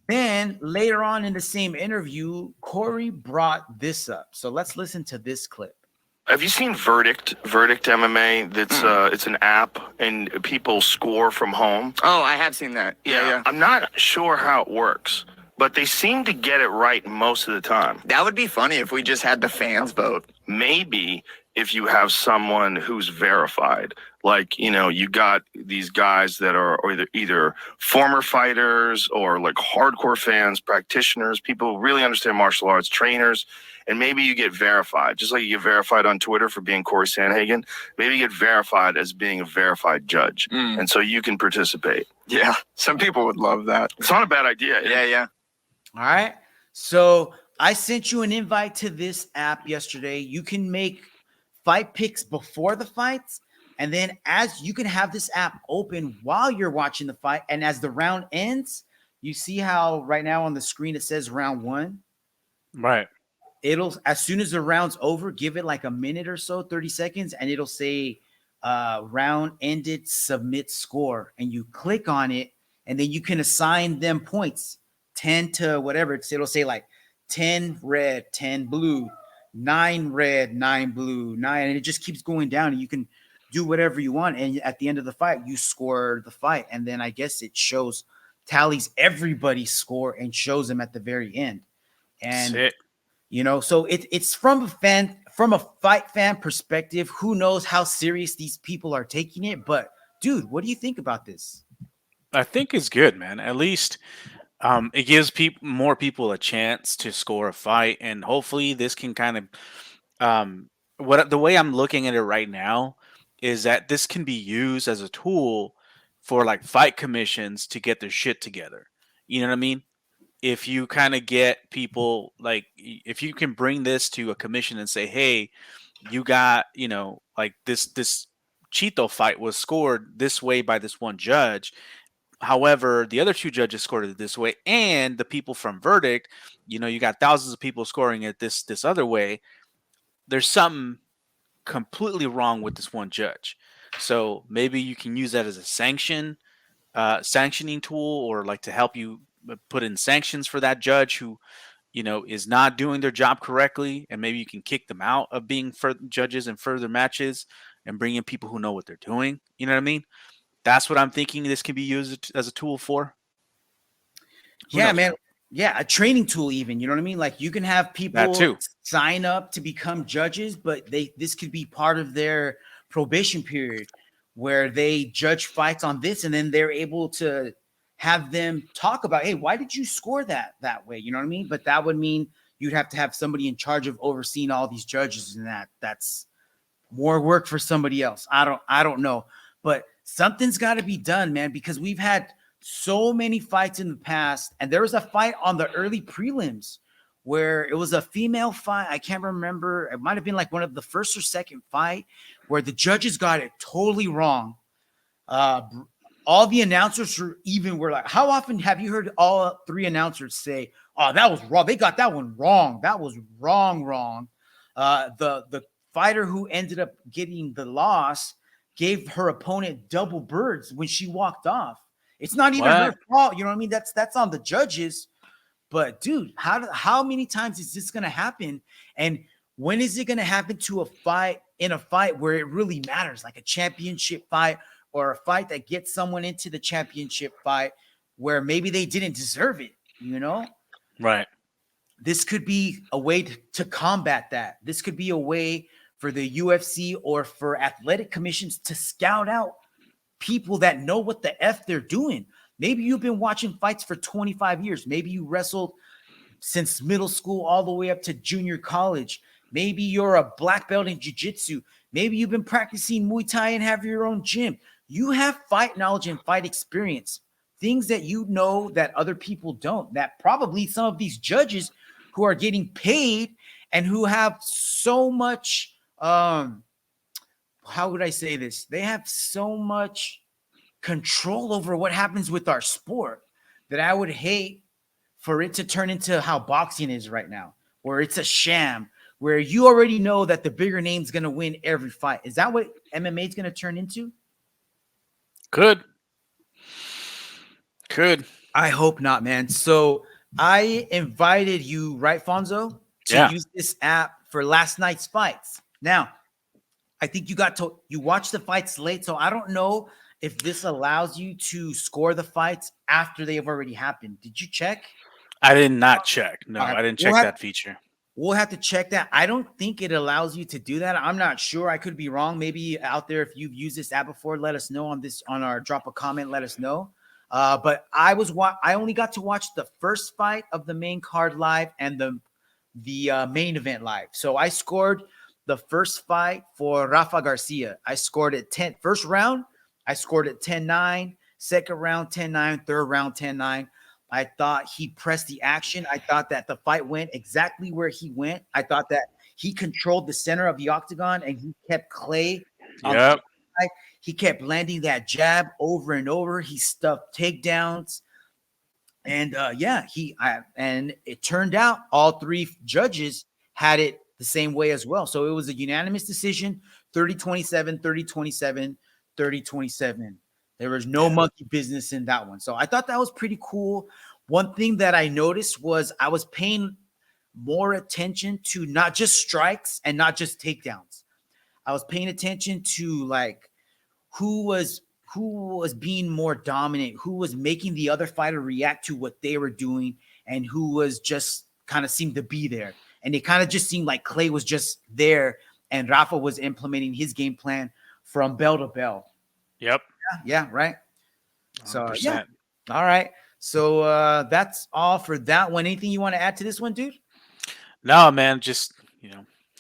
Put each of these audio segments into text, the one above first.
Then later on in the same interview, Cory brought this up. So let's listen to this clip. Have you seen Verdict MMA? That's it's an app and people score from home. Oh, I have seen that. Yeah. I'm not sure how it works, but they seem to get it right most of the time. That would be funny if we just had the fans vote. Maybe if you have someone who's verified, like, you got these guys that are either former fighters or like hardcore fans, practitioners, people who really understand martial arts, trainers, and maybe you get verified, just like you get verified on Twitter for being Cory Sandhagen. Maybe you get verified as being a verified judge, and so you can participate. Yeah, some people would love that. It's not a bad idea. Yeah. All right. So I sent you an invite to this app yesterday. You can make fight picks before the fights. And then as you can have this app open while you're watching the fight. And as the round ends, you see how right now on the screen it says round 1. Right. It'll, as soon as the round's over, give it like a minute or so, 30 seconds, and it'll say round ended, submit score. And you click on it, and then you can assign them points, 10 to whatever. It'll say like 10 red, 10 blue, 9 red, 9 blue, 9, and it just keeps going down, and you can do whatever you want. And at the end of the fight, you score the fight. And then I guess it tallies everybody's score and shows them at the very end. And Sick. So it's from a fight fan perspective. Who knows how serious these people are taking it? But dude, what do you think about this? I think it's good, man. At least it gives more people a chance to score a fight, and hopefully this can kind of the way I'm looking at it right now is that this can be used as a tool for like fight commissions to get their shit together. You know what I mean? If you kind of get people, like, if you can bring this to a commission and say, hey, you got, like this Cheeto fight was scored this way by this one judge. However, the other 2 judges scored it this way, and the people from Verdict, you got thousands of people scoring it this other way. There's something completely wrong with this one judge. So maybe you can use that as a sanctioning tool, or like to help you put in sanctions for that judge who, is not doing their job correctly, and maybe you can kick them out of being judges in further matches and bring in people who know what they're doing. You know what I mean? That's what I'm thinking this can be used as a tool for. Yeah, man. Yeah, a training tool even, you know what I mean? Like you can have people sign up to become judges, but this could be part of their probation period where they judge fights on this, and then they're able to have them talk about, hey, why did you score that way? You know what I mean? But that would mean you'd have to have somebody in charge of overseeing all these judges, and that's more work for somebody else. I don't know, but something's got to be done, man, because we've had so many fights in the past, and there was a fight on the early prelims where it was a female fight. I can't remember. It might have been like one of the first or second fight where the judges got it totally wrong. All the announcers were like, how often have you heard all 3 announcers say, oh, that was wrong. They got that one wrong. That was wrong. The fighter who ended up getting the loss gave her opponent double birds when she walked off. It's not even her fault. You know what I mean? That's on the judges. But dude, how many times is this going to happen? And when is it going to happen to a fight where it really matters, like a championship fight or a fight that gets someone into the championship fight where maybe they didn't deserve it, Right. This could be a way to combat that. This could be a way for the UFC or for athletic commissions to scout out people that know what the F they're doing. Maybe you've been watching fights for 25 years. Maybe you wrestled since middle school all the way up to junior college. Maybe you're a black belt in jiu-jitsu. Maybe you've been practicing Muay Thai and have your own gym. You have fight knowledge and fight experience, things that you know that other people don't, that probably some of these judges who are getting paid and who have so much, how would I say this? They have so much control over what happens with our sport that I would hate for it to turn into how boxing is right now, where it's a sham, where you already know that the bigger name's going to win every fight. Is that what MMA is going to turn into? Could. I hope not, man. So I invited you, right, Fonzo, to use this app for last night's fights. Now, I think you watched the fights late, so I don't know if this allows you to score the fights after they have already happened. Did you check? I did not check. No, All right. I didn't check that feature. We'll have to check that. I don't think it allows you to do that. I'm not sure. I could be wrong. Maybe out there, if you've used this app before, let us know on our drop a comment. Let us know. But I only got to watch the first fight of the main card live and the main event live. So I scored the first fight for Rafa Garcia. I scored it 10. First round, I scored it 10-9. Second round, 10-9. Third round, 10-9. I thought he pressed the action. I thought that the fight went exactly where he went. I thought that he controlled the center of the octagon and he kept Clay. Yep. He kept landing that jab over and over. He stuffed takedowns. And and it turned out all three judges had it the same way as well. So it was a unanimous decision, 30-27, 30-27, 30-27. There was no monkey business in that one. So I thought that was pretty cool. One thing that I noticed was I was paying more attention to not just strikes and not just takedowns. I was paying attention to like who was being more dominant, who was making the other fighter react to what they were doing, and who was just kind of seemed to be there. And it kind of just seemed like Clay was just there and Rafa was implementing his game plan from bell to bell. Yep. Yeah, right. 100%. So yeah. All right. So that's all for that one. Anything you want to add to this one, dude? No, man, just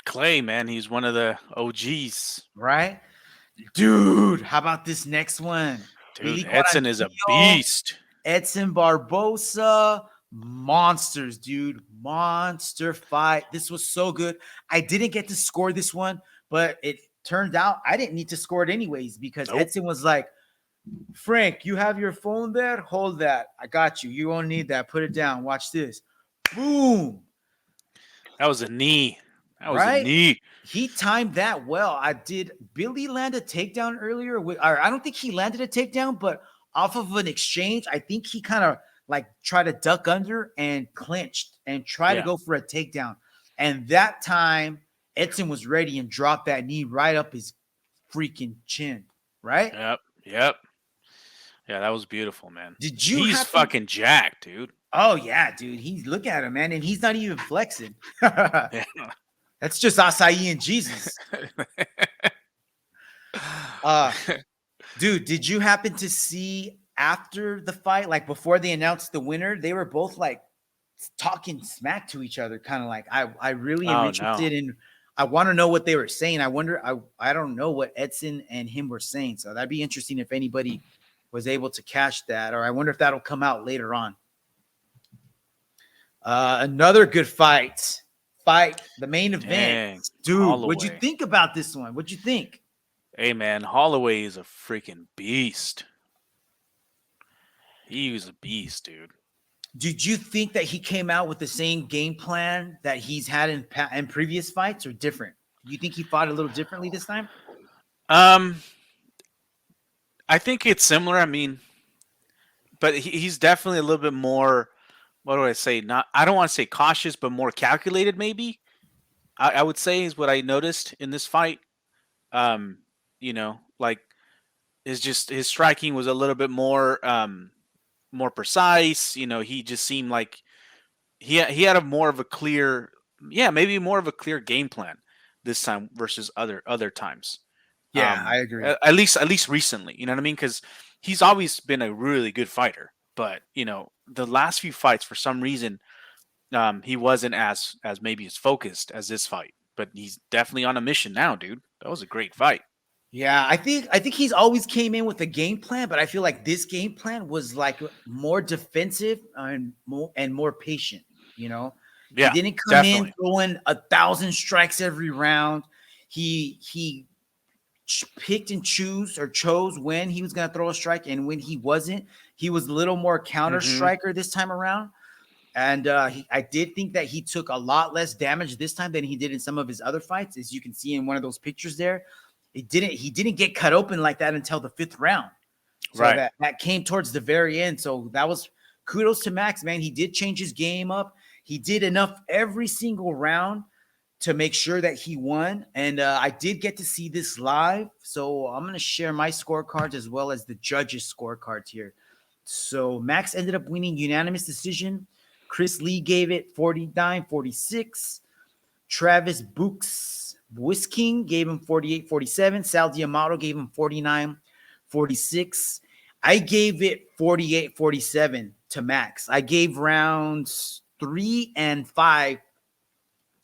Clay, man, he's one of the OGs. Right? Dude, how about this next one? Dude, Edson is a beast. Edson Barbosa, monsters, dude. Monster fight. This was so good. I didn't get to score this one, but it turned out I didn't need to score it anyways because Edson was like, Frank, you have your phone there? Hold that. I got you. You won't need that. Put it down. Watch this. Boom. That was a knee. That was a knee. He timed that well. Billy land a takedown earlier? I don't think he landed a takedown, but off of an exchange, I think he kind of like tried to duck under and clinched and tried to go for a takedown. And that time, Edson was ready and dropped that knee right up his freaking chin. Right? Yep. Yeah, that was beautiful, man. He's fucking jacked, dude. Oh, yeah, dude. Look at him, man. And he's not even flexing. That's just acai and Jesus. Dude, did you happen to see after the fight, like before they announced the winner, they were both like talking smack to each other, kind of like, I really am interested in, I want to know what they were saying. I don't know what Edson and him were saying. So that'd be interesting if anybody was able to catch that, or I wonder if that'll come out later on. Another good fight, the main event. Dang, dude, Holloway. What'd you think about this one? What'd you think? Hey, man, Holloway is a freaking beast. He was a beast, dude. Did you think that he came out with the same game plan that he's had in previous fights, or different? Do you think he fought a little differently this time? I think it's similar. I mean, but he's definitely a little bit more, what do I say? I don't want to say cautious, but more calculated, maybe. I would say is what I noticed in this fight. Like his striking was a little bit more precise. He just seemed like he had maybe more of a clear game plan this time versus other times. Yeah, I agree. At least recently, you know what I mean? Because he's always been a really good fighter, but the last few fights, for some reason, he wasn't as maybe as focused as this fight. But he's definitely on a mission now, dude. That was a great fight. Yeah, I think he's always came in with a game plan, but I feel like this game plan was like more defensive and more patient. Yeah, he didn't come in throwing 1,000 strikes every round. He picked and chose when he was going to throw a strike and when he wasn't. He was a little more counter striker this time around. And I did think that he took a lot less damage this time than he did in some of his other fights. As you can see in one of those pictures there, he didn't get cut open like that until the 5th round. So that came towards the very end. So that was kudos to Max, man. He did change his game up. He did enough every single round to make sure that he won. And I did get to see this live. So I'm going to share my scorecards as well as the judges' scorecards here. So Max ended up winning unanimous decision. Chris Lee gave it 49-46. Travis Bwisking gave him 48-47. Sal Diamato gave him 49-46. I gave it 48-47 to Max. I gave rounds 3 and 5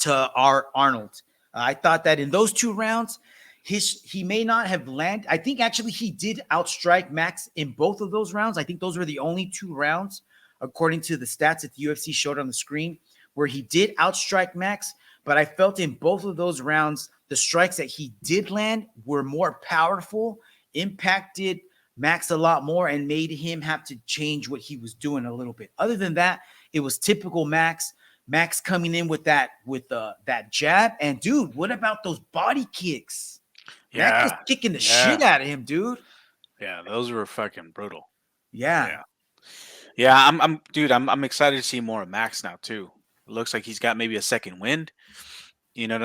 to Arnold. I thought that in those 2 rounds, he may not have landed. I think actually he did outstrike Max in both of those rounds. I think those were the only 2 rounds, according to the stats that the UFC showed on the screen, where he did outstrike Max. But I felt in both of those rounds, the strikes that he did land were more powerful, impacted Max a lot more, and made him have to change what he was doing a little bit. Other than that, it was typical Max. Max coming in with that jab. And dude, what about those body kicks? Yeah, Max just kicking the shit out of him, dude. Yeah, those were fucking brutal. Yeah. I'm excited to see more of Max now too. It looks like he's got maybe a second wind. You know what